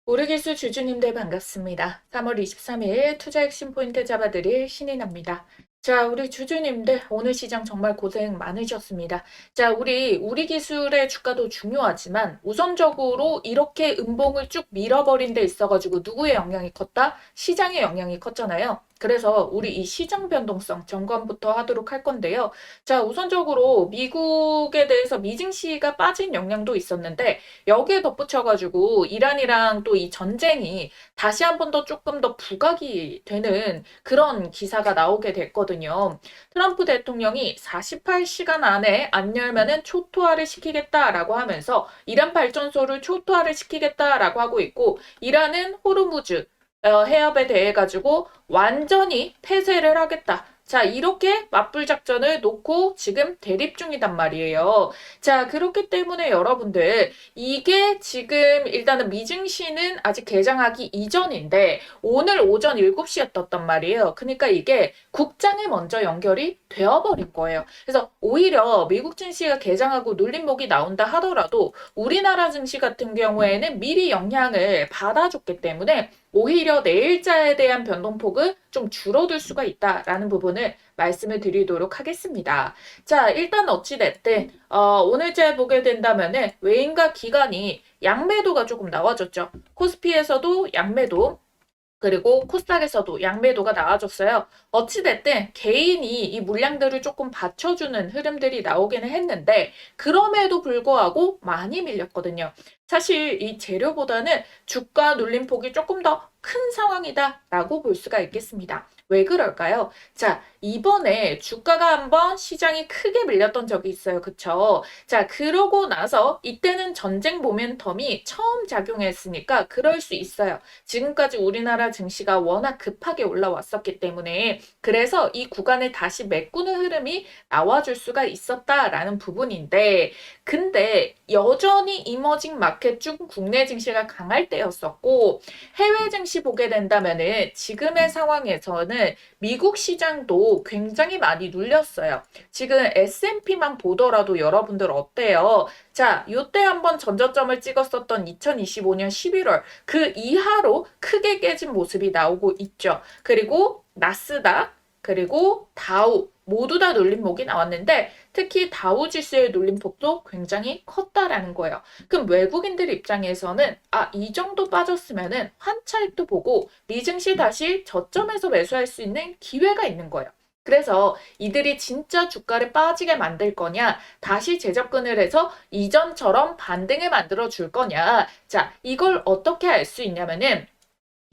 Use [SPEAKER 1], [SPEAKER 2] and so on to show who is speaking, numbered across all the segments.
[SPEAKER 1] 우리 기수 주주님들 반갑습니다. 3월 23일 투자 핵심 포인트 잡아드릴 신인합니다. 자, 우리 주주님들 오늘 시장 정말 고생 많으셨습니다. 자, 우리 기술의 주가도 중요하지만 우선적으로 이렇게 음봉을 쭉 밀어버린 데 있어가지고 누구의 영향이 컸다? 시장의 영향이 컸잖아요. 그래서 우리 이 시장 변동성 점검부터 하도록 할 건데요. 자, 우선적으로 미국에 대해서 미증시가 빠진 영향도 있었는데 여기에 덧붙여가지고 이란이랑 또 이 전쟁이 다시 한 번 더 조금 더 부각이 되는 그런 기사가 나오게 됐거든요. 트럼프 대통령이 48시간 안에 안 열면은 초토화를 시키겠다라고 하면서 이란 발전소를 초토화를 시키겠다라고 하고 있고 이란은 호르무즈 해협에 대해 가지고 완전히 폐쇄를 하겠다. 자, 이렇게 맞불 작전을 놓고 지금 대립 중이단 말이에요. 자, 그렇기 때문에 여러분들, 이게 지금 일단은 미증시는 아직 개장하기 이전인데, 오늘 오전 7시였단 말이에요. 그러니까 이게 국장에 먼저 연결이 되어버린 거예요. 그래서 오히려 미국 증시가 개장하고 눌림목이 나온다 하더라도 우리나라 증시 같은 경우에는 미리 영향을 받아줬기 때문에 오히려 내일자에 대한 변동폭은 좀 줄어들 수가 있다라는 부분을 말씀을 드리도록 하겠습니다. 자, 일단 어찌됐든 오늘자 보게 된다면은 외인과 기관이 양매도가 조금 나와줬죠. 코스피에서도 양매도 그리고 코스닥에서도 양매도가 나와줬어요. 어찌됐든 개인이 이 물량들을 조금 받쳐주는 흐름들이 나오기는 했는데 그럼에도 불구하고 많이 밀렸거든요. 사실 이 재료보다는 주가 눌림폭이 조금 더 큰 상황이다라고 볼 수가 있겠습니다. 왜 그럴까요? 자, 이번에 주가가 한번 시장이 크게 밀렸던 적이 있어요. 그쵸? 자, 그러고 나서 이때는 전쟁 모멘텀이 처음 작용했으니까 그럴 수 있어요. 지금까지 우리나라 증시가 워낙 급하게 올라왔었기 때문에 그래서 이 구간을 다시 메꾸는 흐름이 나와줄 수가 있었다라는 부분인데 근데 여전히 이머징 마켓 중 국내 증시가 강할 때였었고 해외 증시 보게 된다면은 지금의 상황에서는 미국 시장도 굉장히 많이 눌렸어요. 지금 S&P만 보더라도 여러분들 어때요? 자, 요때 한번 전저점을 찍었었던 2025년 11월 그 이하로 크게 깨진 모습이 나오고 있죠. 그리고 나스닥 그리고 다우 모두 다 눌림목이 나왔는데 특히 다우 지수의 눌림폭도 굉장히 컸다라는 거예요. 그럼 외국인들 입장에서는 이 정도 빠졌으면은 환차익도 보고 미증시 다시 저점에서 매수할 수 있는 기회가 있는 거예요. 그래서 이들이 진짜 주가를 빠지게 만들 거냐, 다시 재접근을 해서 이전처럼 반등을 만들어 줄 거냐. 자, 이걸 어떻게 알 수 있냐면은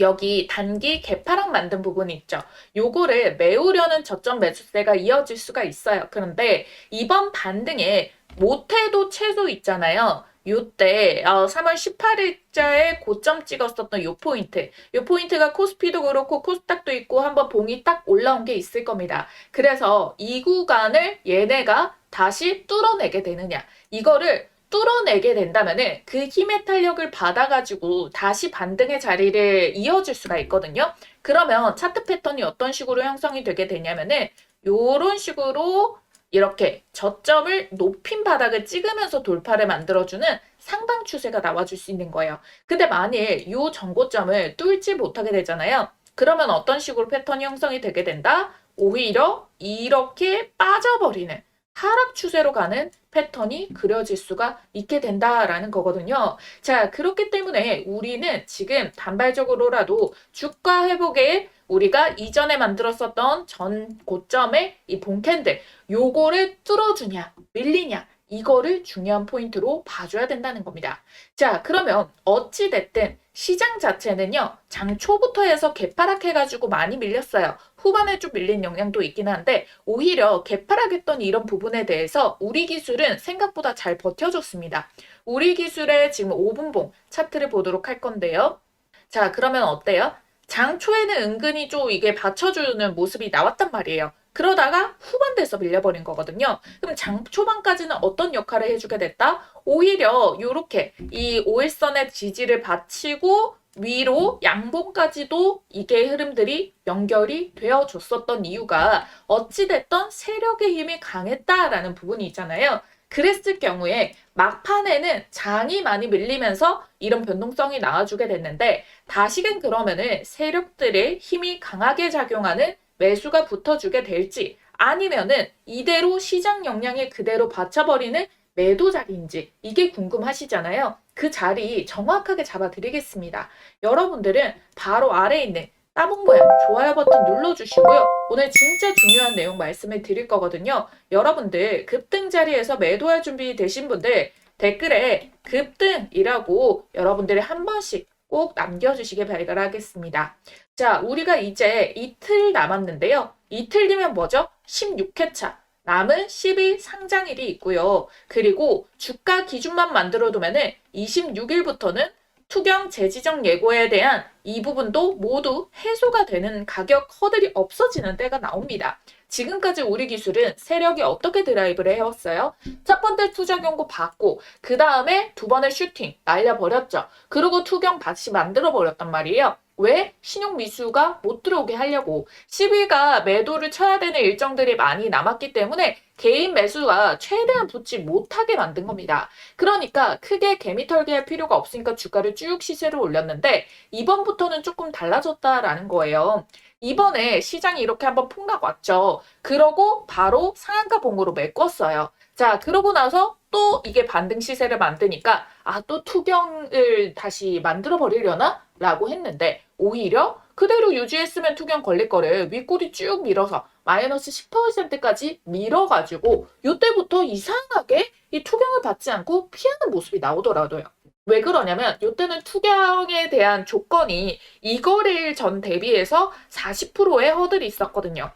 [SPEAKER 1] 여기 단기 개파락 만든 부분이 있죠. 요거를 메우려는 저점 매수세가 이어질 수가 있어요. 그런데 이번 반등에 못해도 최소 있잖아요. 요때 3월 18일자에 고점 찍었었던 요 포인트. 요 포인트가 코스피도 그렇고 코스닥도 있고 한번 봉이 딱 올라온 게 있을 겁니다. 그래서 이 구간을 얘네가 다시 뚫어내게 되느냐. 이거를 뚫어내게 된다면은 그 힘의 탄력을 받아가지고 다시 반등의 자리를 이어줄 수가 있거든요. 그러면 차트 패턴이 어떤 식으로 형성이 되게 되냐면은 요런 식으로 이렇게 저점을 높인 바닥을 찍으면서 돌파를 만들어주는 상방 추세가 나와줄 수 있는 거예요. 근데 만일 요 전고점을 뚫지 못하게 되잖아요. 그러면 어떤 식으로 패턴이 형성이 되게 된다? 오히려 이렇게 빠져버리는 하락 추세로 가는 패턴이 그려질 수가 있게 된다라는 거거든요. 자, 그렇기 때문에 우리는 지금 단발적으로라도 주가 회복에 우리가 이전에 만들었었던 전 고점의 이 봉캔들 요거를 뚫어주냐 밀리냐 이거를 중요한 포인트로 봐줘야 된다는 겁니다. 자, 그러면 어찌됐든 시장 자체는요, 장 초부터 해서 개파락해가지고 많이 밀렸어요. 후반에 좀 밀린 영향도 있긴 한데, 오히려 개파락했던 이런 부분에 대해서 우리 기술은 생각보다 잘 버텨줬습니다. 우리 기술의 지금 5분봉 차트를 보도록 할 건데요. 자, 그러면 어때요? 장 초에는 은근히 좀 이게 받쳐주는 모습이 나왔단 말이에요. 그러다가 후반 돼서 밀려버린 거거든요. 그럼 장 초반까지는 어떤 역할을 해주게 됐다? 오히려 이렇게 이 5일선의 지지를 받치고 위로 양봉까지도 이게 흐름들이 연결이 되어 줬었던 이유가 어찌됐던 세력의 힘이 강했다라는 부분이 있잖아요. 그랬을 경우에 막판에는 장이 많이 밀리면서 이런 변동성이 나와주게 됐는데 다시금 그러면은 세력들의 힘이 강하게 작용하는 매수가 붙어주게 될지 아니면은 이대로 시장 영향이 그대로 받쳐버리는 매도 자리인지 이게 궁금하시잖아요. 그 자리 정확하게 잡아드리겠습니다. 여러분들은 바로 아래에 있는 따봉 모양 좋아요 버튼 눌러주시고요. 오늘 진짜 중요한 내용 말씀을 드릴 거거든요. 여러분들 급등 자리에서 매도할 준비 되신 분들 댓글에 급등이라고 여러분들이 한 번씩 꼭 남겨주시길 바라겠습니다. 자, 우리가 이제 이틀 남았는데요. 이틀 뒤면 뭐죠? 16회차. 남은 10일 상장일이 있고요. 그리고 주가 기준만 만들어두면은 26일부터는 투경 재지정 예고에 대한 이 부분도 모두 해소가 되는 가격 허들이 없어지는 때가 나옵니다. 지금까지 우리 기술은 세력이 어떻게 드라이브를 해왔어요? 첫 번째 투자 경고 받고 그 다음에 두 번의 슈팅 날려버렸죠. 그리고 투경 다시 만들어버렸단 말이에요. 왜? 신용 미수가 못 들어오게 하려고 10일가 매도를 쳐야 되는 일정들이 많이 남았기 때문에 개인 매수가 최대한 붙지 못하게 만든 겁니다. 그러니까 크게 개미털기 할 필요가 없으니까 주가를 쭉 시세로 올렸는데 이번부터는 조금 달라졌다라는 거예요. 이번에 시장이 이렇게 한번 폭락 왔죠. 그러고 바로 상한가 봉으로 메꿨어요. 자, 그러고 나서 또 이게 반등 시세를 만드니까 또 투경을 다시 만들어 버리려나? 라고 했는데 오히려 그대로 유지했으면 투경 걸릴 거를 윗꼬리 쭉 밀어서 마이너스 10%까지 밀어가지고 이때부터 이상하게 이 투경을 받지 않고 피하는 모습이 나오더라고요. 왜 그러냐면 이때는 투경에 대한 조건이 이거래일 전 대비해서 40%의 허들이 있었거든요.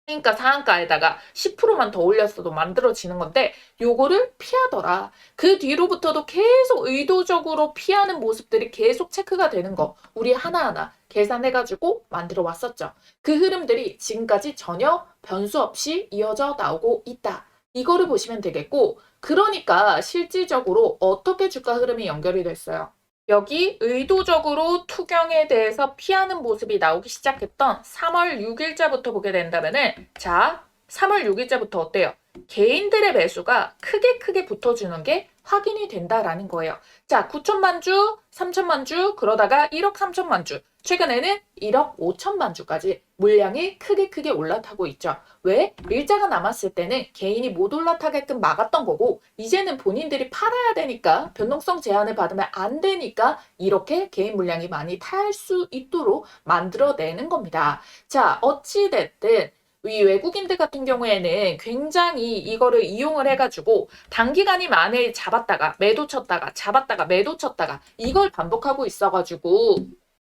[SPEAKER 1] 그러니까 상한가에다가 10%만 더 올렸어도 만들어지는 건데 요거를 피하더라. 그 뒤로부터도 계속 의도적으로 피하는 모습들이 계속 체크가 되는 거 우리 하나하나 계산해가지고 만들어 왔었죠. 그 흐름들이 지금까지 전혀 변수 없이 이어져 나오고 있다. 이거를 보시면 되겠고 그러니까 실질적으로 어떻게 주가 흐름이 연결이 됐어요. 여기 의도적으로 투경에 대해서 피하는 모습이 나오기 시작했던 3월 6일자부터 보게 된다면은 자, 3월 6일자부터 어때요? 개인들의 매수가 크게 붙어주는 게 확인이 된다라는 거예요. 자, 9천만 주, 3천만 주, 그러다가 1억 3천만 주, 최근에는 1억 5천만 주까지 물량이 크게 올라타고 있죠. 왜? 일자가 남았을 때는 개인이 못 올라타게끔 막았던 거고 이제는 본인들이 팔아야 되니까 변동성 제한을 받으면 안 되니까 이렇게 개인 물량이 많이 탈 수 있도록 만들어내는 겁니다. 자, 어찌됐든 이 외국인들 같은 경우에는 굉장히 이거를 이용을 해가지고 단기간이 만에 잡았다가 매도 쳤다가 잡았다가 매도 쳤다가 이걸 반복하고 있어가지고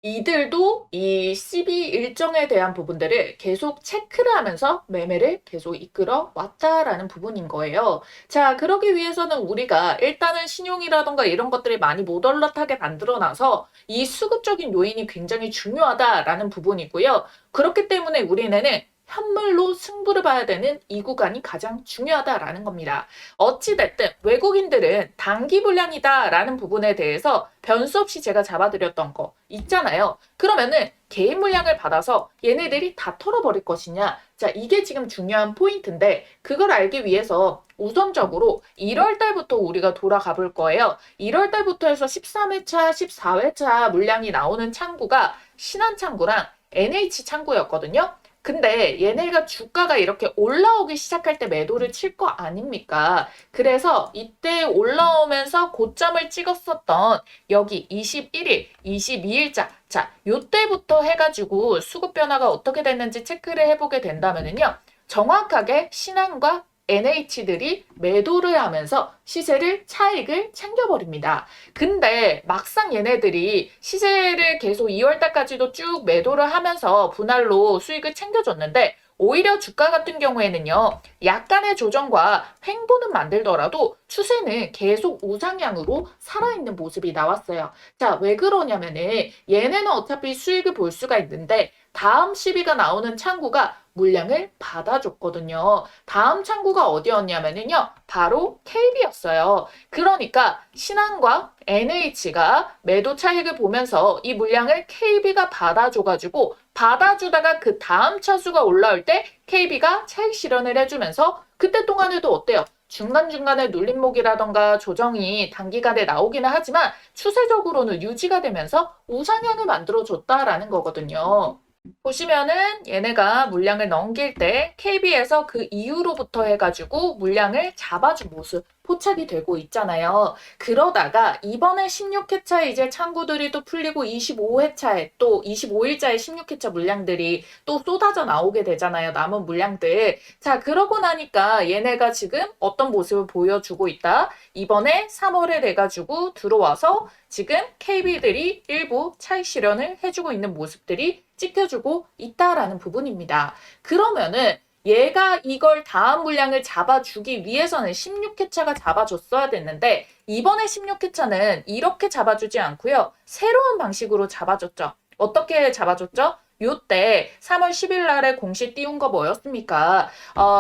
[SPEAKER 1] 이들도 이 CB 일정에 대한 부분들을 계속 체크를 하면서 매매를 계속 이끌어 왔다라는 부분인 거예요. 자, 그러기 위해서는 우리가 일단은 신용이라던가 이런 것들이 많이 못 올라타게 만들어놔서 이 수급적인 요인이 굉장히 중요하다라는 부분이고요. 그렇기 때문에 우리는 현물로 승부를 봐야 되는 이 구간이 가장 중요하다라는 겁니다. 어찌됐든 외국인들은 단기 불량이다라는 부분에 대해서 변수 없이 제가 잡아드렸던 거 있잖아요. 그러면은 개인 물량을 받아서 얘네들이 다 털어버릴 것이냐. 자, 이게 지금 중요한 포인트인데 그걸 알기 위해서 우선적으로 1월 달부터 우리가 돌아가 볼 거예요. 1월 달부터 해서 13회차, 14회차 물량이 나오는 창구가 신한 창구랑 NH 창구였거든요. 근데 얘네가 주가가 이렇게 올라오기 시작할 때 매도를 칠 거 아닙니까? 그래서 이때 올라오면서 고점을 찍었었던 여기 21일, 22일자 자, 요때부터 해가지고 수급 변화가 어떻게 됐는지 체크를 해보게 된다면요. 정확하게 신한과 NH들이 매도를 하면서 시세를 차익을 챙겨버립니다. 근데 막상 얘네들이 시세를 계속 2월달까지도 쭉 매도를 하면서 분할로 수익을 챙겨줬는데 오히려 주가 같은 경우에는요. 약간의 조정과 횡보는 만들더라도 추세는 계속 우상향으로 살아있는 모습이 나왔어요. 자, 왜 그러냐면은 얘네는 어차피 수익을 볼 수가 있는데 다음 시비가 나오는 창구가 물량을 받아줬거든요. 다음 창구가 어디였냐면요. 바로 KB였어요. 그러니까 신한과 NH가 매도 차익을 보면서 이 물량을 KB가 받아줘가지고 받아주다가 그 다음 차수가 올라올 때 KB가 차익 실현을 해주면서 그때 동안에도 어때요? 중간중간에 눌림목이라던가 조정이 단기간에 나오기는 하지만 추세적으로는 유지가 되면서 우상향을 만들어줬다라는 거거든요. 보시면은 얘네가 물량을 넘길 때 KB에서 그 이후로부터 해가지고 물량을 잡아준 모습 포착이 되고 있잖아요. 그러다가 이번에 16회차에 이제 창구들이 또 풀리고 25회차에 또 25일자에 16회차 물량들이 또 쏟아져 나오게 되잖아요. 남은 물량들. 자, 그러고 나니까 얘네가 지금 어떤 모습을 보여주고 있다. 이번에 3월에 돼가지고 들어와서 지금 KB들이 일부 차익 실현을 해주고 있는 모습들이 찍혀주고 있다라는 부분입니다. 그러면은 얘가 이걸 다음 물량을 잡아주기 위해서는 16회차가 잡아줬어야 됐는데 이번에 16회차는 이렇게 잡아주지 않고요. 새로운 방식으로 잡아줬죠. 어떻게 잡아줬죠? 요때 3월 10일 날에 공시 띄운 거 뭐였습니까?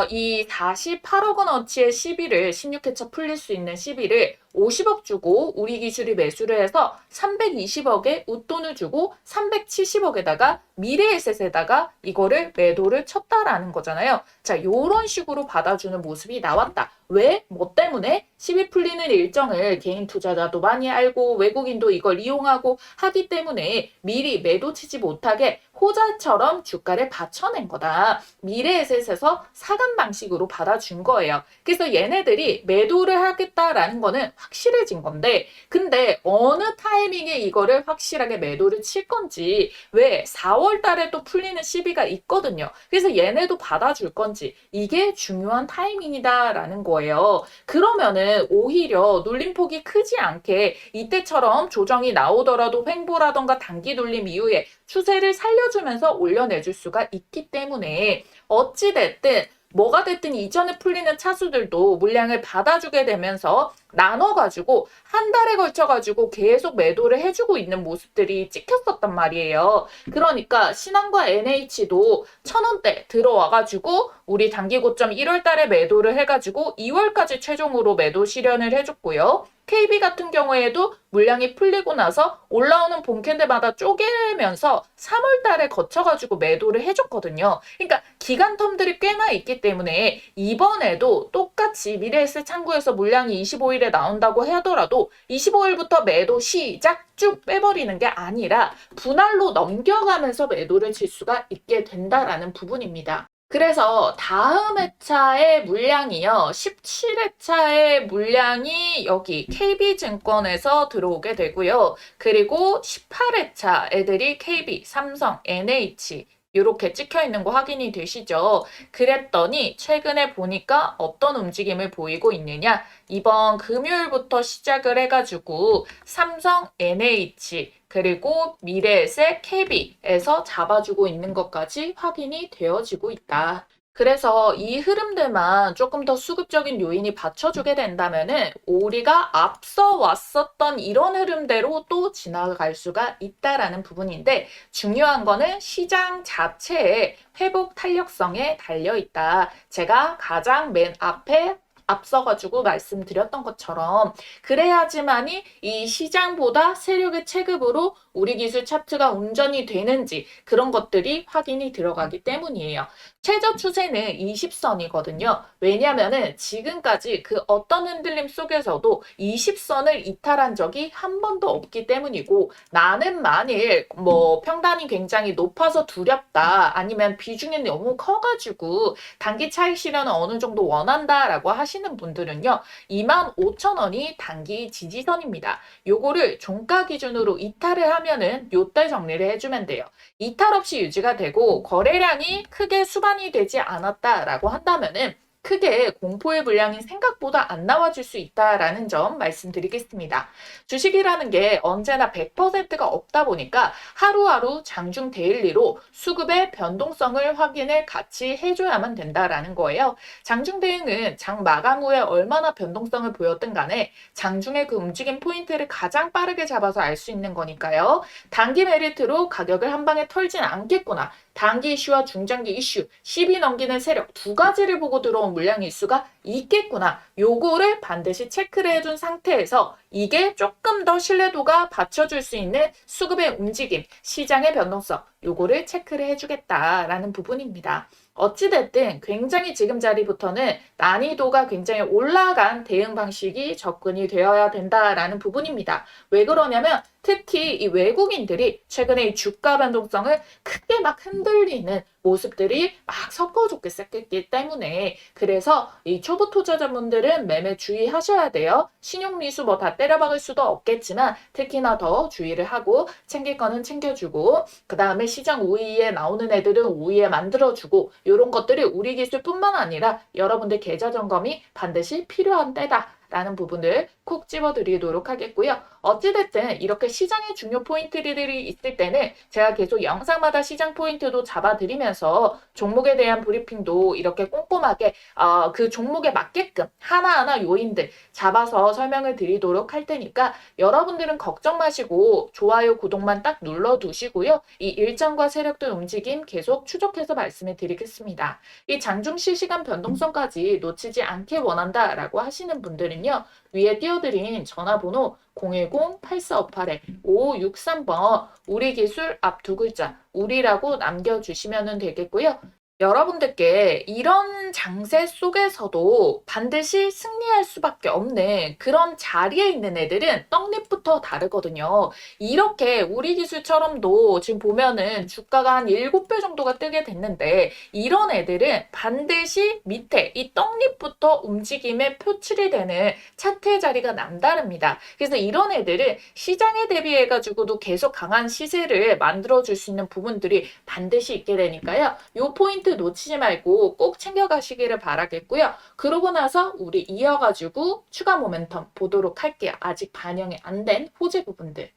[SPEAKER 1] 이 48억 원어치의 시비를 16회차 풀릴 수 있는 시비를 50억 주고 우리 기술이 매수를 해서 320억에 웃돈을 주고 370억에다가 미래에셋에다가 이거를 매도를 쳤다라는 거잖아요. 자, 요런 식으로 받아주는 모습이 나왔다. 왜? 뭐 때문에? 시비 풀리는 일정을 개인 투자자도 많이 알고 외국인도 이걸 이용하고 하기 때문에 미리 매도 치지 못하게 호자처럼 주가를 받쳐낸 거다. 미래에셋에서 사간 방식으로 받아준 거예요. 그래서 얘네들이 매도를 하겠다라는 거는 확실해진 건데 근데 어느 타이밍에 이거를 확실하게 매도를 칠 건지 왜 4월 달에 또 풀리는 시비가 있거든요. 그래서 얘네도 받아줄 건지 이게 중요한 타이밍이다라는 거예요. 그러면은 오히려 눌림폭이 크지 않게 이때처럼 조정이 나오더라도 횡보라던가 단기 눌림 이후에 추세를 살려주면서 올려내줄 수가 있기 때문에 어찌됐든 뭐가 됐든 이전에 풀리는 차수들도 물량을 받아주게 되면서 나눠가지고 한 달에 걸쳐가지고 계속 매도를 해주고 있는 모습들이 찍혔었단 말이에요. 그러니까 신한과 NH도 1,000원대 들어와가지고 우리 단기 고점 1월 달에 매도를 해가지고 2월까지 최종으로 매도 실현을 해줬고요. KB 같은 경우에도 물량이 풀리고 나서 올라오는 본캔들마다 쪼개면서 3월 달에 거쳐가지고 매도를 해줬거든요. 그러니까 기간 텀들이 꽤나 있기 때문에 이번에도 똑같이 미래에셋 창구에서 물량이 25일에 나온다고 하더라도 25일부터 매도 시작 쭉 빼버리는 게 아니라 분할로 넘겨가면서 매도를 칠 수가 있게 된다라는 부분입니다. 그래서 다음 회차의 물량이요. 17회차의 물량이 여기 KB증권에서 들어오게 되고요. 그리고 18회차 애들이 KB, 삼성, NH 이렇게 찍혀 있는 거 확인이 되시죠? 그랬더니 최근에 보니까 어떤 움직임을 보이고 있느냐? 이번 금요일부터 시작을 해가지고 삼성, NH 그리고 미래에셋, KB에서 잡아주고 있는 것까지 확인이 되어지고 있다. 그래서 이 흐름들만 조금 더 수급적인 요인이 받쳐주게 된다면은 우리가 앞서 왔었던 이런 흐름대로 또 지나갈 수가 있다라는 부분인데 중요한 거는 시장 자체의 회복 탄력성에 달려 있다. 제가 가장 맨 앞에 앞서가지고 말씀드렸던 것처럼 그래야지만이 이 시장보다 세력의 체급으로 우리 기술 차트가 운전이 되는지 그런 것들이 확인이 들어가기 때문이에요. 최저 추세는 20선이거든요. 왜냐면은 지금까지 그 어떤 흔들림 속에서도 20선을 이탈한 적이 한 번도 없기 때문이고 나는 만일 뭐 평단이 굉장히 높아서 두렵다 아니면 비중이 너무 커가지고 단기 차익 실현은 어느 정도 원한다라고 하시는 분들은요. 25,000원이 단기 지지선입니다. 요거를 종가 기준으로 이탈을 하면은 요때 정리를 해주면 돼요. 이탈 없이 유지가 되고 거래량이 크게 수반이 되지 않았다라고 한다면은 크게 공포의 물량이 생각보다 안 나와줄 수 있다라는 점 말씀드리겠습니다. 주식이라는 게 언제나 100%가 없다 보니까 하루하루 장중 데일리로 수급의 변동성을 확인을 같이 해줘야만 된다라는 거예요. 장중 대응은 장 마감 후에 얼마나 변동성을 보였든 간에 장중의 그 움직임 포인트를 가장 빠르게 잡아서 알 수 있는 거니까요. 단기 메리트로 가격을 한 방에 털진 않겠구나. 단기 이슈와 중장기 이슈, 10이 넘기는 세력 두 가지를 보고 들어온 물량 일수가 있겠구나. 요거를 반드시 체크를 해준 상태에서 이게 조금 더 신뢰도가 받쳐줄 수 있는 수급의 움직임, 시장의 변동성 요거를 체크를 해주겠다라는 부분입니다. 어찌됐든 굉장히 지금 자리부터는 난이도가 굉장히 올라간 대응 방식이 접근이 되어야 된다라는 부분입니다. 왜 그러냐면 특히 이 외국인들이 최근에 이 주가 변동성을 크게 막 흔들리는 모습들이 막 섞어줬기 시작했기 때문에 그래서 이 초보 투자자분들은 매매 주의하셔야 돼요. 신용미수 뭐 다 때려박을 수도 없겠지만 특히나 더 주의를 하고 챙길 거는 챙겨주고 그 다음에 시장 우위에 나오는 애들은 우위에 만들어주고 이런 것들이 우리 기술뿐만 아니라 여러분들 계좌 점검이 반드시 필요한 때다. 라는 부분을 콕 집어드리도록 하겠고요. 어찌됐든 이렇게 시장의 중요 포인트들이 있을 때는 제가 계속 영상마다 시장 포인트도 잡아드리면서 종목에 대한 브리핑도 이렇게 꼼꼼하게 그 종목에 맞게끔 하나하나 요인들 잡아서 설명을 드리도록 할 테니까 여러분들은 걱정 마시고 좋아요, 구독만 딱 눌러두시고요. 이 일정과 세력들 움직임 계속 추적해서 말씀을 드리겠습니다. 이 장중 실시간 변동성까지 놓치지 않게 원한다라고 하시는 분들은요. 위에 띄워드린 전화번호 010-8458-5563번 우리 기술 앞 두 글자 우리라고 남겨주시면 되겠고요. 여러분들께 이런 장세 속에서도 반드시 승리할 수밖에 없는 그런 자리에 있는 애들은 떡잎부터 다르거든요. 이렇게 우리 기술처럼도 지금 보면은 주가가 한 7배 정도가 뜨게 됐는데 이런 애들은 반드시 밑에 이 떡잎부터 움직임에 표출이 되는 차트의 자리가 남다릅니다. 그래서 이런 애들은 시장에 대비해가지고도 계속 강한 시세를 만들어줄 수 있는 부분들이 반드시 있게 되니까요. 요 포인트 놓치지 말고 꼭 챙겨가시기를 바라겠고요. 그러고 나서 우리 이어가지고 추가 모멘텀 보도록 할게요. 아직 반영이 안 된 호재 부분들.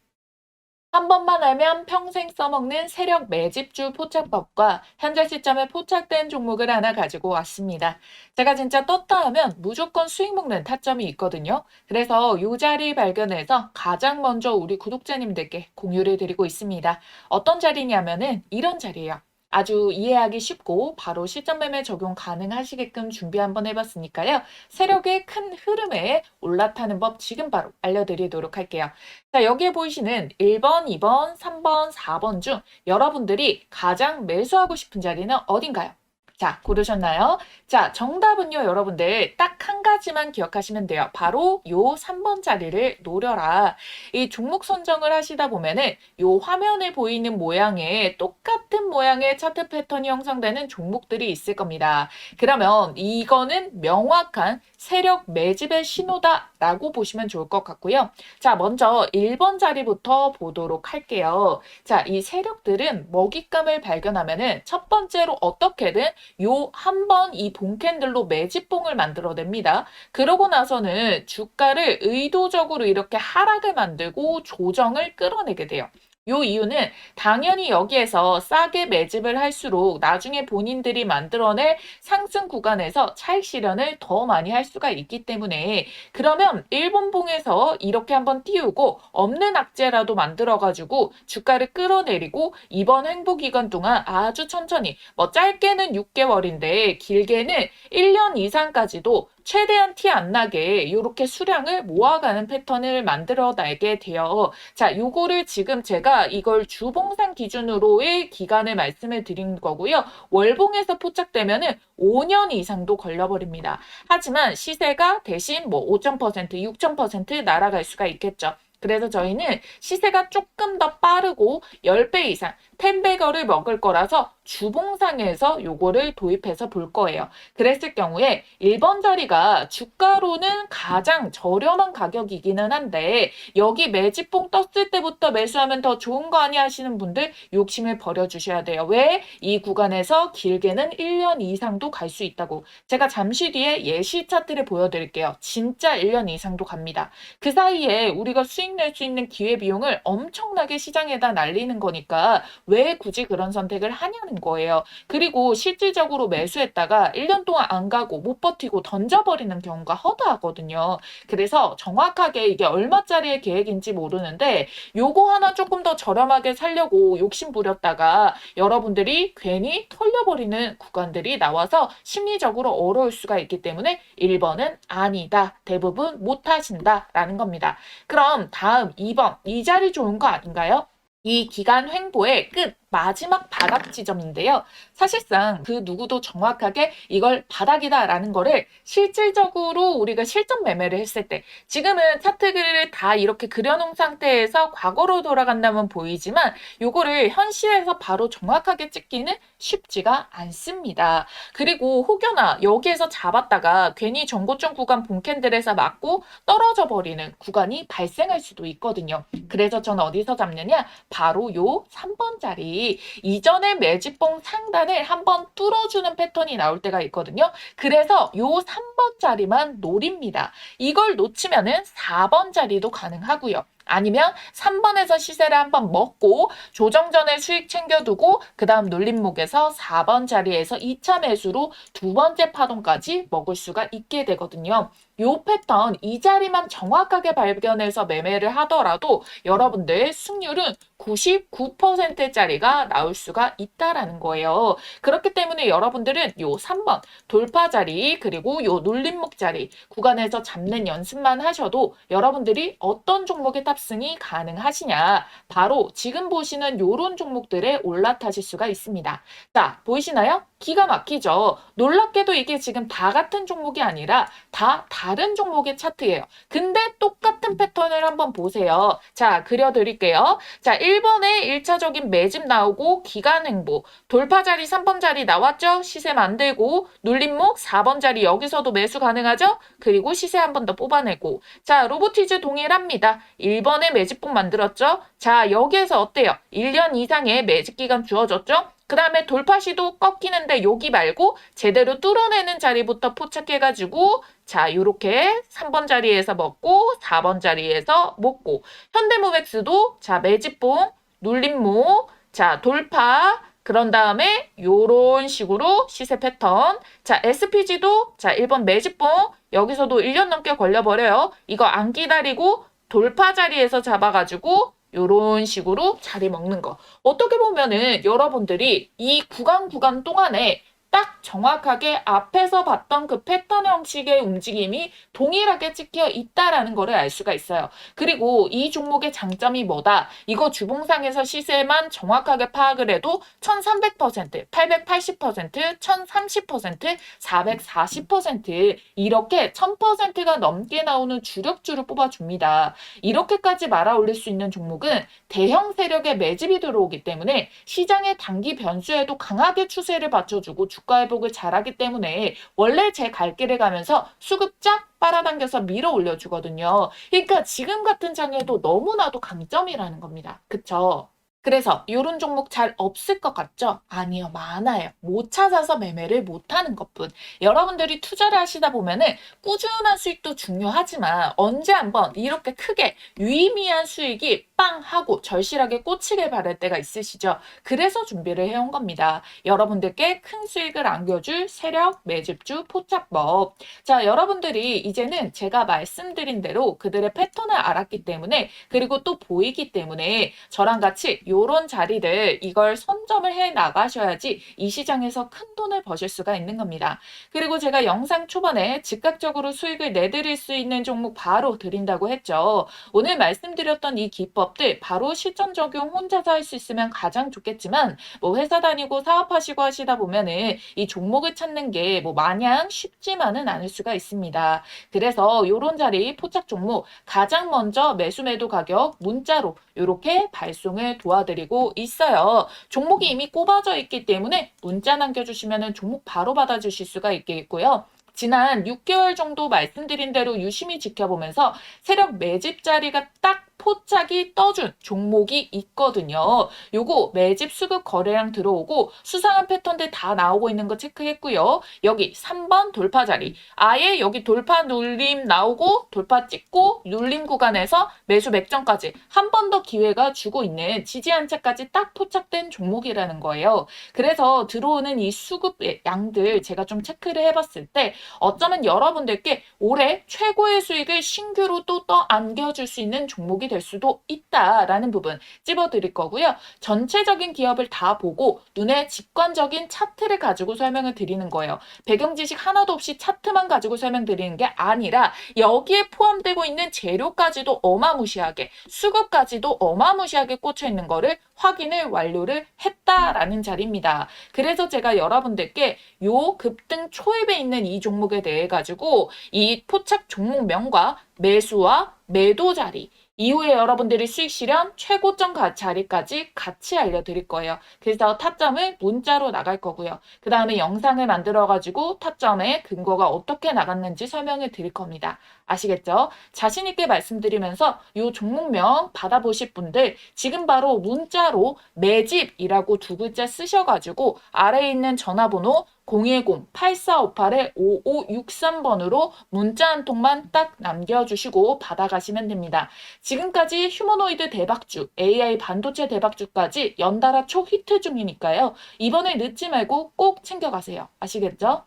[SPEAKER 1] 한 번만 알면 평생 써먹는 세력 매집주 포착법과 현재 시점에 포착된 종목을 하나 가지고 왔습니다. 제가 진짜 떴다 하면 무조건 수익 먹는 타점이 있거든요. 그래서 이 자리 발견해서 가장 먼저 우리 구독자님들께 공유를 드리고 있습니다. 어떤 자리냐면은 이런 자리예요. 아주 이해하기 쉽고 바로 시점 매매 적용 가능하시게끔 준비 한번 해봤으니까요. 세력의 큰 흐름에 올라타는 법 지금 바로 알려드리도록 할게요. 자, 여기에 보이시는 1번, 2번, 3번, 4번 중 여러분들이 가장 매수하고 싶은 자리는 어딘가요? 자, 고르셨나요? 자, 정답은요, 여러분들 딱 한 가지만 기억하시면 돼요. 바로 요 3번 자리를 노려라. 이 종목 선정을 하시다 보면은 요 화면에 보이는 모양의 똑같은 모양의 차트 패턴이 형성되는 종목들이 있을 겁니다. 그러면 이거는 명확한 세력 매집의 신호다라고 보시면 좋을 것 같고요. 자, 먼저 1번 자리부터 보도록 할게요. 자, 이 세력들은 먹잇감을 발견하면은 첫 번째로 어떻게든 요 한 번 이 봉캔들로 매집봉을 만들어냅니다. 그러고 나서는 주가를 의도적으로 이렇게 하락을 만들고 조정을 끌어내게 돼요. 요 이유는 당연히 여기에서 싸게 매집을 할수록 나중에 본인들이 만들어낼 상승 구간에서 차익 실현을 더 많이 할 수가 있기 때문에 그러면 일본봉에서 이렇게 한번 띄우고 없는 악재라도 만들어가지고 주가를 끌어내리고 이번 횡보 기간 동안 아주 천천히 뭐 짧게는 6개월인데 길게는 1년 이상까지도 최대한 티 안 나게 이렇게 수량을 모아가는 패턴을 만들어내게 돼요. 자, 요거를 지금 제가 이걸 주봉상 기준으로의 기간을 말씀을 드린 거고요. 월봉에서 포착되면은 5년 이상도 걸려버립니다. 하지만 시세가 대신 뭐 5,000%, 6,000% 날아갈 수가 있겠죠. 그래서 저희는 시세가 조금 더 빠르고 10배 이상, 10배거를 먹을 거라서 주봉상에서 요거를 도입해서 볼 거예요. 그랬을 경우에 1번 자리가 주가로는 가장 저렴한 가격이기는 한데 여기 매집봉 떴을 때부터 매수하면 더 좋은 거 아니야 하시는 분들 욕심을 버려주셔야 돼요. 왜? 이 구간에서 길게는 1년 이상도 갈 수 있다고. 제가 잠시 뒤에 예시 차트를 보여드릴게요. 진짜 1년 이상도 갑니다. 그 사이에 우리가 수익 낼 수 있는 기회비용을 엄청나게 시장에다 날리는 거니까 왜 굳이 그런 선택을 하냐는 거예요. 그리고 실질적으로 매수했다가 1년 동안 안 가고 못 버티고 던져버리는 경우가 허다하거든요. 그래서 정확하게 이게 얼마짜리의 계획인지 모르는데 요거 하나 조금 더 저렴하게 살려고 욕심 부렸다가 여러분들이 괜히 털려버리는 구간들이 나와서 심리적으로 어려울 수가 있기 때문에 1번은 아니다. 대부분 못 하신다 라는 겁니다. 그럼 다음 2번 이 자리 좋은 거 아닌가요? 이 기간 횡보의 끝 마지막 바닥 지점인데요. 사실상 그 누구도 정확하게 이걸 바닥이다라는 거를 실질적으로 우리가 실전 매매를 했을 때, 지금은 차트를 다 이렇게 그려놓은 상태에서 과거로 돌아간다면 보이지만 요거를 현실에서 바로 정확하게 찍기는 쉽지가 않습니다. 그리고 혹여나 여기에서 잡았다가 괜히 전고점 구간 본캔들에서 맞고 떨어져 버리는 구간이 발생할 수도 있거든요. 그래서 저는 어디서 잡느냐? 바로 요 3번 자리, 이전의 매집봉 상단을 한번 뚫어주는 패턴이 나올 때가 있거든요. 그래서 요 3번 자리만 노립니다. 이걸 놓치면은 4번 자리도 가능하고요. 아니면 3번에서 시세를 한번 먹고 조정 전에 수익 챙겨두고 그 다음 눌림목에서 4번 자리에서 2차 매수로 두 번째 파동까지 먹을 수가 있게 되거든요. 요 패턴 이 자리만 정확하게 발견해서 매매를 하더라도 여러분들 승률은 99%짜리가 나올 수가 있다라는 거예요. 그렇기 때문에 여러분들은 요 3번 돌파 자리 그리고 요 눌림목 자리 구간에서 잡는 연습만 하셔도 여러분들이 어떤 종목의 탑승이 가능하시냐, 바로 지금 보시는 요런 종목들에 올라타실 수가 있습니다. 자, 보이시나요? 기가 막히죠. 놀랍게도 이게 지금 다 같은 종목이 아니라 다 다른 종목의 차트예요. 근데 똑같은 패턴을 한번 보세요. 자, 그려드릴게요. 자, 1번에 1차적인 매집 나오고 기간 횡보, 돌파 자리 3번 자리 나왔죠? 시세 만들고 눌림목 4번 자리 여기서도 매수 가능하죠? 그리고 시세 한 번 더 뽑아내고, 자, 로보티즈 동일합니다. 1번에 매집봉 만들었죠? 자, 여기에서 어때요? 1년 이상의 매집 기간 주어졌죠? 그 다음에 돌파 시도 꺾이는데 여기 말고 제대로 뚫어내는 자리부터 포착해가지고, 자, 요렇게 3번 자리에서 먹고 4번 자리에서 먹고, 현대모백스도 자, 매집봉, 눌림목, 자, 돌파, 그런 다음에 요런 식으로 시세 패턴. 자, SPG도 자, 1번 매집봉, 여기서도 1년 넘게 걸려버려요. 이거 안 기다리고 돌파 자리에서 잡아가지고 요런 식으로 자리 먹는 거. 어떻게 보면은 여러분들이 이 구간 동안에 딱 정확하게 앞에서 봤던 그 패턴 형식의 움직임이 동일하게 찍혀 있다라는 거를 알 수가 있어요. 그리고 이 종목의 장점이 뭐다? 이거 주봉상에서 시세만 정확하게 파악을 해도 1300%, 880%, 1030%, 440% 이렇게 1000%가 넘게 나오는 주력주를 뽑아줍니다. 이렇게까지 말아 올릴 수 있는 종목은 대형 세력의 매집이 들어오기 때문에 시장의 단기 변수에도 강하게 추세를 받쳐주고 주가 회복을 잘하기 때문에 원래 제 갈 길을 가면서 수급 쫙 빨아당겨서 밀어 올려주거든요. 그러니까 지금 같은 장에도 너무나도 강점이라는 겁니다. 그쵸? 그래서 이런 종목 잘 없을 것 같죠? 아니요, 많아요. 못 찾아서 매매를 못하는 것뿐. 여러분들이 투자를 하시다 보면은 꾸준한 수익도 중요하지만 언제 한번 이렇게 크게 유의미한 수익이 빵 하고 절실하게 꽂히길 바랄 때가 있으시죠? 그래서 준비를 해온 겁니다. 여러분들께 큰 수익을 안겨줄 세력 매집주 포착법. 자, 여러분들이 이제는 제가 말씀드린 대로 그들의 패턴을 알았기 때문에, 그리고 또 보이기 때문에 저랑 같이 요런 자리를 이걸 선점을 해 나가셔야지 이 시장에서 큰 돈을 버실 수가 있는 겁니다. 그리고 제가 영상 초반에 즉각적으로 수익을 내드릴 수 있는 종목 바로 드린다고 했죠. 오늘 말씀드렸던 이 기법들 바로 실전 적용 혼자서 할 수 있으면 가장 좋겠지만, 뭐 회사 다니고 사업하시고 하시다 보면은 이 종목을 찾는 게 뭐 마냥 쉽지만은 않을 수가 있습니다. 그래서 요런 자리 포착 종목 가장 먼저 매수 매도 가격 문자로 이렇게 발송을 도와드리고 있어요. 종목이 이미 꼽아져 있기 때문에 문자 남겨주시면 종목 바로 받아주실 수가 있겠고요. 지난 6개월 정도 말씀드린 대로 유심히 지켜보면서 세력 매집 자리가 딱 포착이 떠준 종목이 있거든요. 요거 매집 수급 거래량 들어오고 수상한 패턴들 다 나오고 있는 거 체크했고요. 여기 3번 돌파 자리, 아예 여기 돌파 눌림 나오고 돌파 찍고 눌림 구간에서 매수 맥점까지 한 번 더 기회가 주고 있는 지지 한 채까지 딱 포착된 종목이라는 거예요. 그래서 들어오는 이 수급 양들 제가 좀 체크를 해봤을 때 어쩌면 여러분들께 올해 최고의 수익을 신규로 또 안겨줄 수 있는 종목이 될 수도 있다라는 부분 찝어드릴 거고요. 전체적인 기업을 다 보고 눈에 직관적인 차트를 가지고 설명을 드리는 거예요. 배경 지식 하나도 없이 차트만 가지고 설명드리는 게 아니라 여기에 포함되고 있는 재료까지도 어마무시하게, 수급까지도 어마무시하게 꽂혀 있는 거를 확인을 완료를 했다라는 자리입니다. 그래서 제가 여러분들께 요 급등 초입에 있는 이 종목에 대해 가지고 이 포착 종목명과 매수와 매도 자리, 이후에 여러분들이 수익 실현 최고점 자리까지 같이 알려드릴 거예요. 그래서 타점을 문자로 나갈 거고요. 그 다음에 영상을 만들어가지고 타점의 근거가 어떻게 나갔는지 설명을 드릴 겁니다. 아시겠죠? 자신 있게 말씀드리면서 이 종목명 받아보실 분들 지금 바로 문자로 매집이라고 두 글자 쓰셔가지고 아래에 있는 전화번호 010-8458-5563번으로 문자 한 통만 딱 남겨주시고 받아가시면 됩니다. 지금까지 휴머노이드 대박주, AI 반도체 대박주까지 연달아 초히트 중이니까요. 이번에 늦지 말고 꼭 챙겨가세요. 아시겠죠?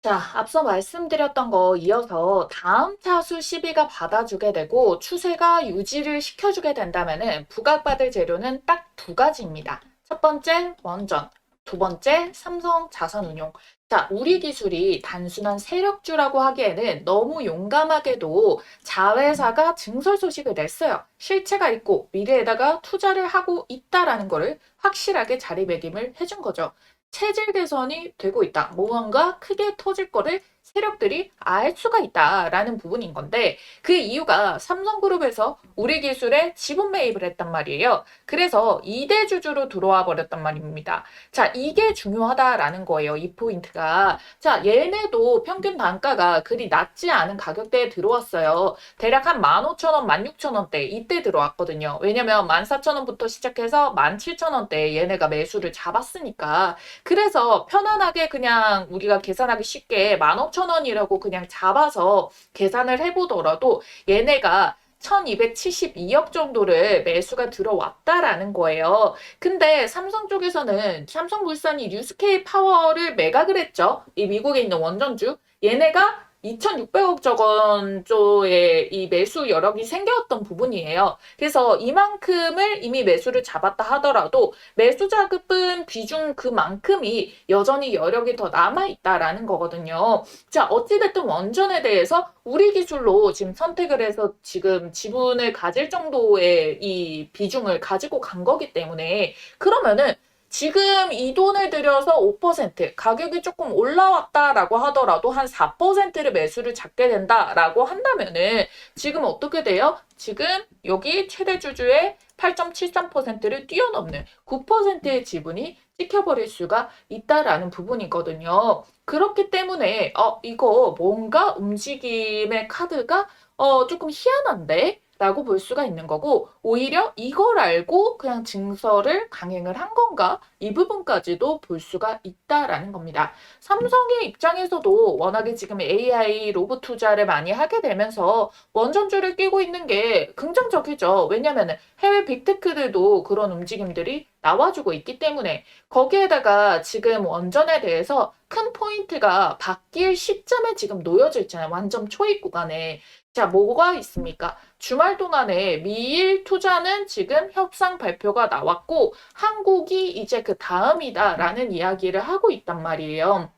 [SPEAKER 1] 자, 앞서 말씀드렸던 거 이어서 다음 차수 시비가 받아주게 되고 추세가 유지를 시켜주게 된다면 부각받을 재료는 딱 두 가지입니다. 첫 번째, 원전. 두 번째, 삼성 자산운용. 자, 우리 기술이 단순한 세력주라고 하기에는 너무 용감하게도 자회사가 증설 소식을 냈어요. 실체가 있고 미래에다가 투자를 하고 있다라는 거를 확실하게 자리매김을 해준 거죠. 체질 개선이 되고 있다. 무언가 크게 터질 거를 세력들이 알 수가 있다라는 부분인 건데 그 이유가 삼성그룹에서 우리 기술에 지분 매입을 했단 말이에요. 그래서 2대 주주로 들어와 버렸단 말입니다. 자, 이게 중요하다라는 거예요. 이 포인트가. 자, 얘네도 평균 단가가 그리 낮지 않은 가격대에 들어왔어요. 대략 한 15,000원, 16,000원대 이때 들어왔거든요. 왜냐면 14,000원부터 시작해서 17,000원대에 얘네가 매수를 잡았으니까. 그래서 편안하게 그냥 우리가 계산하기 쉽게 15,000원이라고 그냥 잡아서 계산을 해보더라도 얘네가 1272억 정도를 매수가 들어왔다라는 거예요. 근데 삼성 쪽에서는 삼성물산이 뉴스케이 파워를 매각을 했죠. 이 미국에 있는 원전주. 얘네가 2,600억 정도의 이 매수 여력이 생겼던 부분이에요. 그래서 이만큼을 이미 매수를 잡았다 하더라도 매수 자금은 비중 그만큼이 여전히 여력이 더 남아있다라는 거거든요. 자, 어찌됐든 원전에 대해서 우리 기술로 지금 선택을 해서 지금 지분을 가질 정도의 이 비중을 가지고 간 거기 때문에 그러면은 지금 이 돈을 들여서 5% 가격이 조금 올라왔다라고 하더라도 한 4%를 매수를 잡게 된다라고 한다면은 지금 어떻게 돼요? 지금 여기 최대 주주의 8.73%를 뛰어넘는 9%의 지분이 찍혀버릴 수가 있다라는 부분이거든요. 그렇기 때문에 이거 뭔가 움직임의 카드가 조금 희한한데? 라고 볼 수가 있는 거고 오히려 이걸 알고 그냥 증서를 강행을 한 건가? 이 부분까지도 볼 수가 있다라는 겁니다. 삼성의 입장에서도 워낙에 지금 AI 로봇 투자를 많이 하게 되면서 원전주를 끼고 있는 게 긍정적이죠. 왜냐하면 해외 빅테크들도 그런 움직임들이 나와주고 있기 때문에 거기에다가 지금 원전에 대해서 큰 포인트가 바뀔 시점에 지금 놓여져 있잖아요. 완전 초입 구간에. 자, 뭐가 있습니까? 주말 동안에 미일 투자는 지금 협상 발표가 나왔고 한국이 이제 그 다음이다라는 이야기를 하고 있단 말이에요.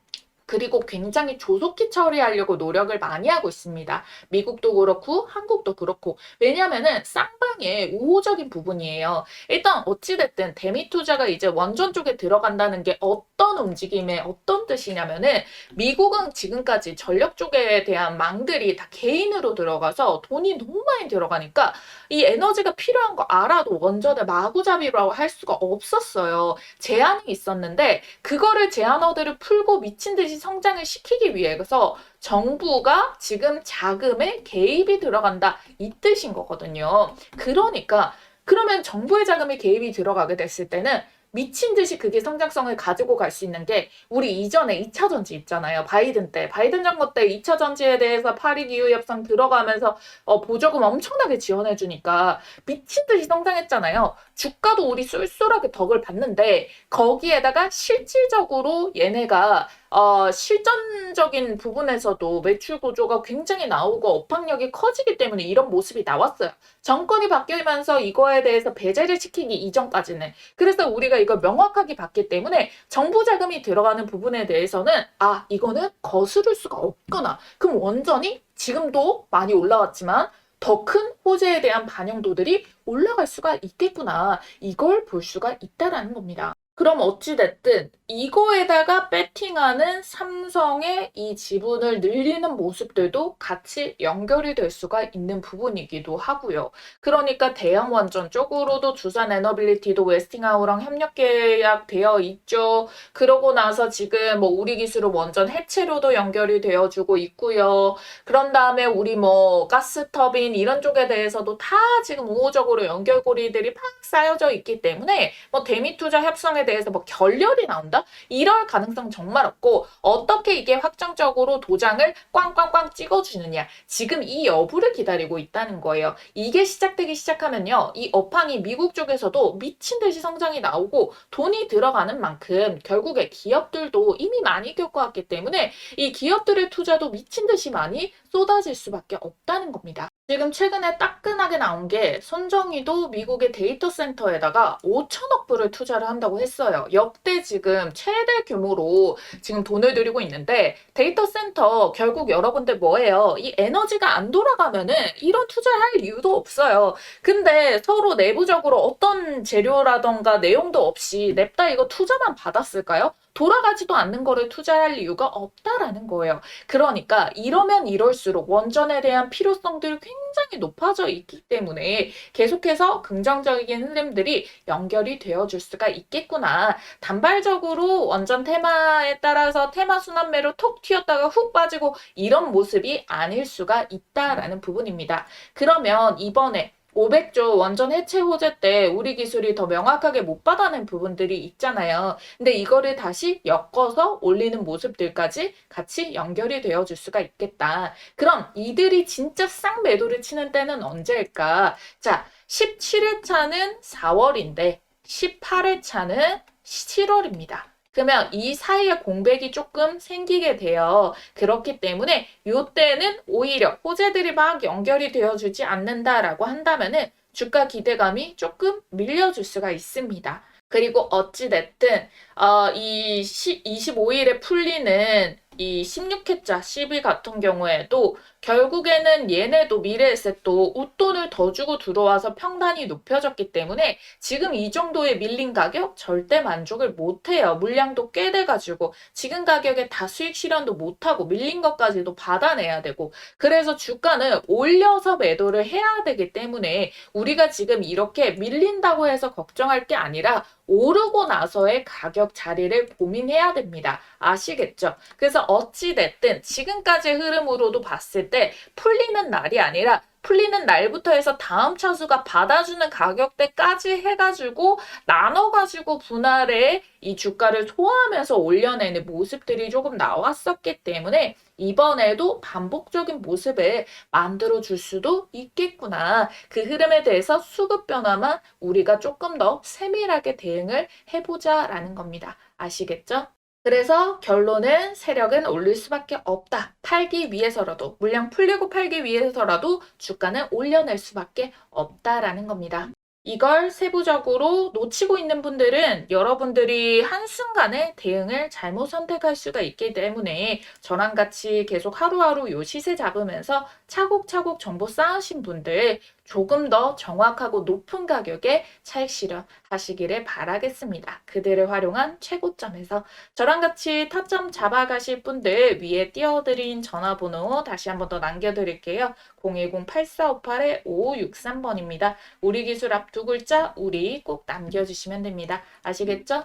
[SPEAKER 1] 그리고 굉장히 조속히 처리하려고 노력을 많이 하고 있습니다. 미국도 그렇고 한국도 그렇고. 왜냐면은 쌍방의 우호적인 부분이에요. 일단 어찌됐든 대미 투자가 이제 원전 쪽에 들어간다는 게 어떤 움직임의 어떤 뜻이냐면은 미국은 지금까지 전력 쪽에 대한 망들이 다 개인으로 들어가서 돈이 너무 많이 들어가니까 이 에너지가 필요한 거 알아도 원전을 마구잡이로 할 수가 없었어요. 제한이 있었는데 그거를 제한어들을 풀고 미친 듯이 성장을 시키기 위해서 정부가 지금 자금에 개입이 들어간다 이 뜻인 거거든요. 그러니까 그러면 정부의 자금이 개입이 들어가게 됐을 때는 미친 듯이 그게 성장성을 가지고 갈 수 있는 게 우리 이전에 2차 전지 있잖아요. 바이든 때. 바이든 정부 때 2차 전지에 대해서 파리 기후 협상 들어가면서 보조금 엄청나게 지원해 주니까 미친 듯이 성장했잖아요. 주가도 우리 쏠쏠하게 덕을 봤는데 거기에다가 실질적으로 얘네가 실전적인 부분에서도 매출 구조가 굉장히 나오고 업황력이 커지기 때문에 이런 모습이 나왔어요. 정권이 바뀌면서 이거에 대해서 배제를 시키기 이전까지는. 그래서 우리가 이걸 명확하게 봤기 때문에 정부 자금이 들어가는 부분에 대해서는 이거는 거스를 수가 없구나. 그럼 원전이 지금도 많이 올라왔지만 더 큰 호재에 대한 반영도들이 올라갈 수가 있겠구나. 이걸 볼 수가 있다라는 겁니다. 그럼 어찌됐든 이거에다가 배팅하는 삼성의 이 지분을 늘리는 모습들도 같이 연결이 될 수가 있는 부분이기도 하고요. 그러니까 대형원전 쪽으로도 두산 에너빌리티도 웨스팅하우랑 협력 계약 되어 있죠. 그러고 나서 지금 뭐 우리기술은 원전 해체로도 연결이 되어주고 있고요. 그런 다음에 우리 뭐 가스터빈 이런 쪽에 대해서도 다 지금 우호적으로 연결고리들이 팍 쌓여져 있기 때문에 뭐 대미투자 협상에 대해서 뭐 결렬이 나온다? 이럴 가능성 정말 없고 어떻게 이게 확정적으로 도장을 꽝꽝꽝 찍어주느냐. 지금 이 여부를 기다리고 있다는 거예요. 이게 시작되기 시작하면요. 이 업황이 미국 쪽에서도 미친 듯이 성장이 나오고 돈이 들어가는 만큼 결국에 기업들도 이미 많이 겪어왔기 때문에 이 기업들의 투자도 미친 듯이 많이 쏟아질 수밖에 없다는 겁니다. 지금 최근에 따끈하게 나온 게 손정희도 미국의 데이터 센터에다가 5천억 불을 투자를 한다고 했어요. 역대 지금 최대 규모로 지금 돈을 들이고 있는데 데이터 센터 결국 여러분들 뭐예요? 이 에너지가 안 돌아가면은 이런 투자를 할 이유도 없어요. 근데 서로 내부적으로 어떤 재료라던가 내용도 없이 냅다 이거 투자만 받았을까요? 돌아가지도 않는 거를 투자할 이유가 없다라는 거예요. 그러니까 이러면 이럴수록 원전에 대한 필요성들이 굉장히 높아져 있기 때문에 계속해서 긍정적인 흐름들이 연결이 되어줄 수가 있겠구나. 단발적으로 원전 테마에 따라서 테마 순환매로 톡 튀었다가 훅 빠지고 이런 모습이 아닐 수가 있다라는 부분입니다. 그러면 이번에 500조 원전 해체 호재 때 우리 기술이 더 명확하게 못 받아낸 부분들이 있잖아요. 근데 이거를 다시 엮어서 올리는 모습들까지 같이 연결이 되어줄 수가 있겠다. 그럼 이들이 진짜 싹 매도를 치는 때는 언제일까? 자, 17회차는 4월인데 18회차는 7월입니다. 그러면 이 사이에 공백이 조금 생기게 돼요. 그렇기 때문에 이때는 오히려 호재들이 막 연결이 되어주지 않는다라고 한다면은 주가 기대감이 조금 밀려줄 수가 있습니다. 그리고 어찌됐든 이 25일에 풀리는 이 16회차 CB 같은 경우에도 결국에는 얘네도 미래에셋도 웃돈을 더 주고 들어와서 평단이 높여졌기 때문에 지금 이 정도의 밀린 가격 절대 만족을 못해요. 물량도 꽤 돼가지고 지금 가격에 다 수익 실현도 못하고 밀린 것까지도 받아내야 되고 그래서 주가는 올려서 매도를 해야 되기 때문에 우리가 지금 이렇게 밀린다고 해서 걱정할 게 아니라 오르고 나서의 가격 자리를 고민해야 됩니다. 아시겠죠? 그래서 어찌됐든 지금까지의 흐름으로도 봤을 때 풀리는 날이 아니라 풀리는 날부터 해서 다음 차수가 받아주는 가격대까지 해가지고 나눠가지고 분할에 이 주가를 소화하면서 올려내는 모습들이 조금 나왔었기 때문에 이번에도 반복적인 모습을 만들어줄 수도 있겠구나. 그 흐름에 대해서 수급 변화만 우리가 조금 더 세밀하게 대응을 해보자라는 겁니다. 아시겠죠? 그래서 결론은 세력은 올릴 수밖에 없다. 팔기 위해서라도, 물량 풀리고 팔기 위해서라도 주가는 올려낼 수밖에 없다라는 겁니다. 이걸 세부적으로 놓치고 있는 분들은 여러분들이 한순간에 대응을 잘못 선택할 수가 있기 때문에 저랑 같이 계속 하루하루 요 시세 잡으면서 차곡차곡 정보 쌓으신 분들 조금 더 정확하고 높은 가격에 차익 실현하시기를 바라겠습니다. 그들을 활용한 최고점에서 저랑 같이 타점 잡아가실 분들 위에 띄워드린 전화번호 다시 한번 더 남겨드릴게요. 010-8458-5563번입니다. 우리 기술 앞 두 글자 우리 꼭 남겨주시면 됩니다. 아시겠죠?